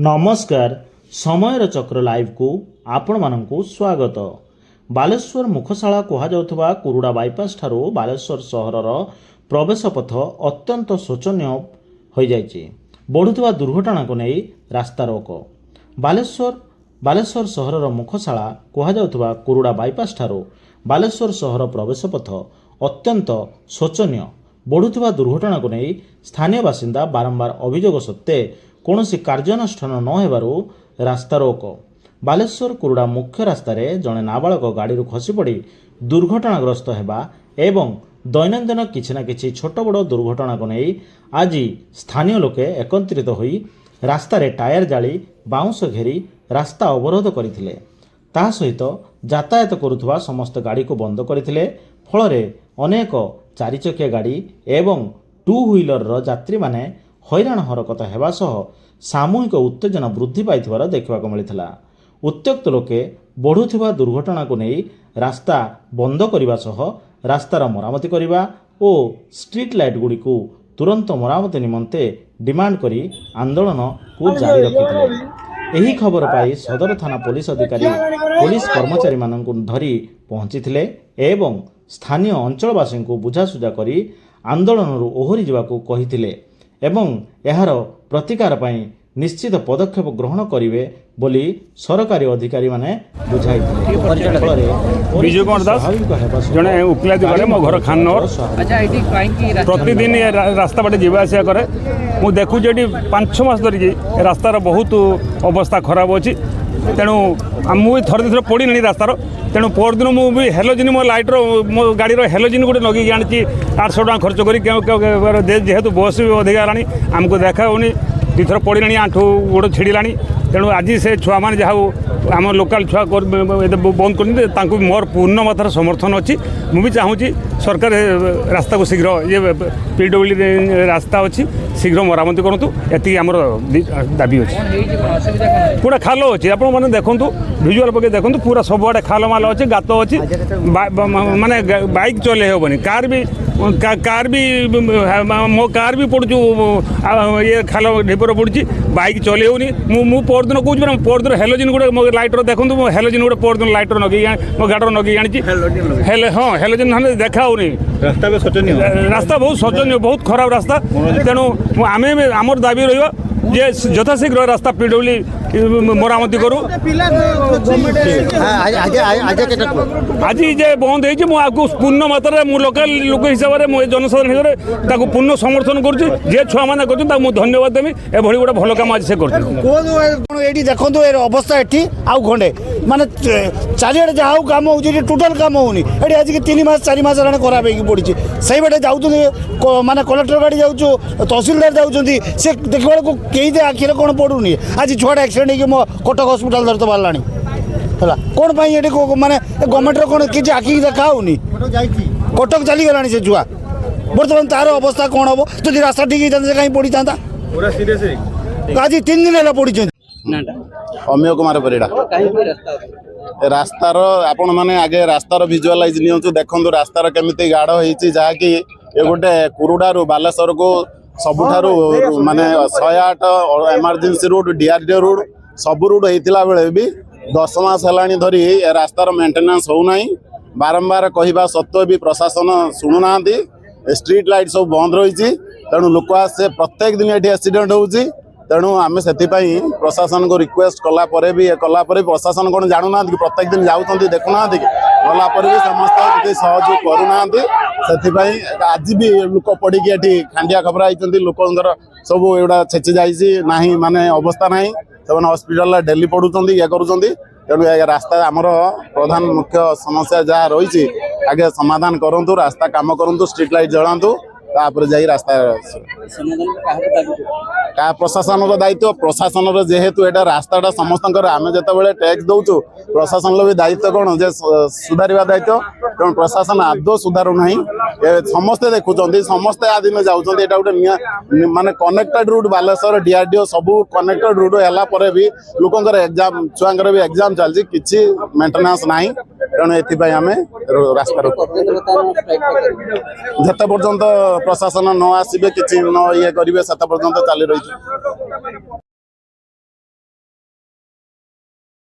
नमस्कार समयर चक्र लाइव को आपण मानकु स्वागत। बालेश्वर मुखशाला कहुवा कुरुड़ा बाईपास ठारू बालेश्वर सहरर प्रवेश पथ अत्यंत शोचनीय हो जाइए। बढ़ुवा दुर्घटना को नहीं रास्ता रोक। बालेश्वर सहरर मुखशाला कहुवा कुरुड़ा बाईपास ठारू बालेश्वर सहर प्रवेश पथ अत्यंत शोचनीय। बढ़ुवा दुर्घटना को नहीं स्थानीय बासिंदा बारंबार अभियोग सत्वे कौनसी कार्यानुष्ठान न हेबारु रास्ता रोक। बालेश्वर कुरुड़ा मुख्य रास्तार जड़े नाबालक गाड़ी खसी पड़ी दुर्घटनाग्रस्त हेबा एवं दैनंदिन किछि ना किछि छोट बड़ दुर्घटना को नहीं आज स्थानीय लोके एकत्रित होई रास्तार टायर जाली बाउंस घेरी रास्ता अवरोध करथिले। ता सहित यातायात करुवा समस्त गाड़ी को बंद करथिले। फल अनेक चारि चकिया गाड़ी एवं टू व्हीलर यात्री माने हैरान हरकत हेबा सह सामूहिक उत्तेजना वृद्धि पाइथिबार देखिबाक मिलिथिला। उत्त्यक्त लोके बढ़ुथिबा दुर्घटना को नहीं रास्ता बंद करने सह रास्तार मरामती करने और स्ट्रीट लाइट गुड़ी को तुरंत मरामती निमंते डिमांड करी आंदोलन को जारी रखिथिले। एही खबर पाई सदर थाना पुलिस अधिकारी पुलिस कर्मचारी माननकु धरी पहुंचीथिले एवं स्थानीय अंचलवासी को बुझासुझा करी आंदोलन ओहरी जावाकू कहिथिले एवं यार प्रतिकार पाई निश्चित पदक्षेप ग्रहण करेंगे बोली सरकारी अधिकारी माने बुझाइथिले। विजय कुमार दास जड़े उकिलादी मो घर खाननगर प्रतिदिन रास्ता बाटे जीवा आसा कै मुझे देखुची ये 5-6 मास धरिकी रास्तार बहुत अवस्था खराब अच्छी। तेणु मुझे थरे थर पड़ी रास्तार। तेणु परदिन मुझे हेलोजिन मो लाइटर मो गाड़ी हेलोजिन गोटे लगे आनी 800 टका खर्च कर जेहेतु बस भी अधिक आमको देखा होनी दुथर पड़ी आंठू गोड़ छिड़ला। तेणु आज से छुआ मैंने जहाँ आम लोकाल छुआ बंद कर मोर पूर्ण मात्रा समर्थन अच्छी। मुझे चाहूँगी सरकार रास्ता को शीघ्र ये पीडब्ल्यू रास्ता अच्छी शीघ्र मरामती करूँ। ये आमर दाबी अच्छी। पूरा खाल अच्छी आप देखूँ भिजुआल पके देखूँ पूरा सबुआड़े खाल माल अच्छे गात अच्छी माने बाइक चले हेबनी कार भी मो कार भी पड़ू ये खाल ढेपर पड़ी बाइक चले होनी। मु परदिन कौन परदिन हेलोजिन गोटे लाइटर देखूँ हेलोजिन गोटे परदिन लाइटर नगे मो गाड़र नगे आनी हाँ हेलोजिन देखा होनी। रास्ता बहुत शोचनीय बहुत खराब रास्ता। तेणु आम आमर दाबी रहा जे यथाशीघ्र रास्ता पीडब्ल्यू मरामती करूँ। आज जे बंद हो पूर्ण मात्रा मु लोकाल लोक हिसाब से जनसाधारण हिसाब से पूर्ण समर्थन करुँचे। जे छुआ मैंने कर धन्यवाद देवी एभली गोटे भल कम आज से कर देखो अवस्था ये आउ खंडे माने चारिड़े जहाँ कम हो टोटाल कम होनी ये आज 3 मास 4 मास खराब हो पड़ी से बाटे जाऊँ माने कलेक्टर गाड़ी जाऊँ तहसिलदार जाऊँगी से देखा बेलू कई आखिर कौन पड़ूनी। आज छुआटा एक्सीडेंट हो कटक हस्पिटाल धरत बाहर है कौन ये माने गवर्नमेंट कौन किसी आखिक देखा होनी कटक चलीगला से छुआ बर्तमान तार अवस्था कौन हम जब रास्ता ठीक होता कहीं पड़ी था आज 3 दिन है पड़ी। अमीय कुमार परिड़ा रास्तार आपण मैंने आगे रास्तार विजुअलाइज नियंतु देखो रास्तार केमिति गाढ़ होती जहाँकि ये गोटे कुरुड़ारू बालेश्वर को सबुठारू माने 108 एमरजेंसी रोड डीआरडीओ रोड सब रोड होता बेले भी 10 मास है धरी रास्तार मेंटेनेंस होना बारंबार कहवा सत्वे भी प्रशासन शुणुना स्ट्रीट लाइट सब बंद रही। तेणु लोक आसे प्रत्येक दिन ये एक्सीडेंट होची। तेणु आम से प्रशासन को रिक्वेस्ट कलापर भी प्रशासन कौन जानूना कि प्रत्येक दिन जाऊँ देखुना कि गलापर भी समस्त सहयोग करूना। आज भी लोक पड़ी खांडिया खबर आई लोकर सब एगुड़ा छेची जाना माने अवस्था ना से हस्पिटाल डेली पड़ुंट ये करुँच। तेणु रास्ता आमर प्रधान मुख्य समस्या जहाँ रही आगे समाधान करूँ रास्ता कम करूँ स्ट्रीट लाइट जलातु तापर जाई रास्ता का प्रशासन दायित्व प्रशासन जेहेतु एटा रास्ताटा समस्त आम जिते टैक्स दौचु प्रशासन भी दायित्व कौन जे सुधार दायित्व। तेणु प्रशासन आदौ सुधारू ना समस्ते देखुं समस्ते आदिन जाऊँ गोटे माने कनेक्टेड रूट बालेश्वर डीआरडीओ सब कनेक्टेड रूट है भी लोकंर एग्जाम छुआंकर भी एग्जाम चलती किसी मेंटेनेंस ना। तेणु ये आम रास्ता जिते पर्यंत प्रशासन न आसबे कि न ये करेंगे से पर्यंत चली रही।